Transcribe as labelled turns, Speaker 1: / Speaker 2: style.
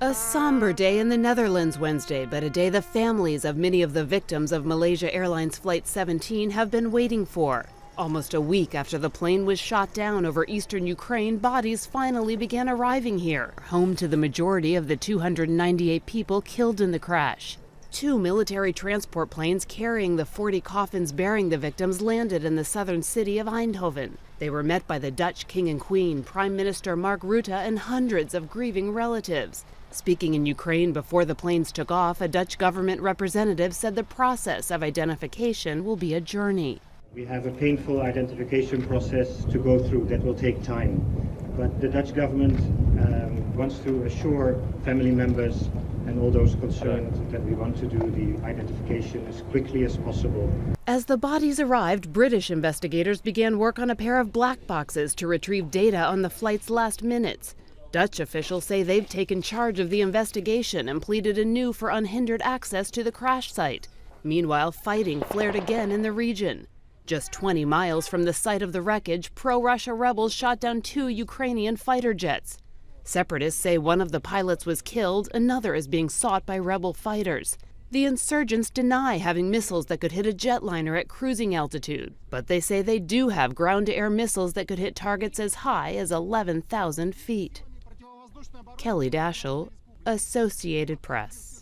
Speaker 1: A somber day in the Netherlands Wednesday, but a day the families of many of the victims of Malaysia Airlines Flight 17 have been waiting for. Almost a week after the plane was shot down over eastern Ukraine, bodies finally began arriving here, home to the majority of the 298 people killed in the crash. 2 military transport planes carrying the 40 coffins bearing the victims landed in the southern city of Eindhoven. They were met by the Dutch King and Queen, Prime Minister Mark Rutte, and hundreds of grieving relatives. Speaking in Ukraine before the planes took off, a Dutch government representative said the process of identification will be a journey.
Speaker 2: We have a painful identification process to go through that will take time. But the Dutch government wants to assure family members and all those concerned that we want to do the identification as quickly as possible.
Speaker 1: As the bodies arrived, British investigators began work on a pair of black boxes to retrieve data on the flight's last minutes. Dutch officials say they've taken charge of the investigation and pleaded anew for unhindered access to the crash site. Meanwhile, fighting flared again in the region. Just 20 miles from the site of the wreckage, pro-Russia rebels shot down 2 Ukrainian fighter jets. Separatists say one of the pilots was killed, another is being sought by rebel fighters. The insurgents deny having missiles that could hit a jetliner at cruising altitude, but they say they do have ground-to-air missiles that could hit targets as high as 11,000 feet. Kelly Daschle, Associated Press.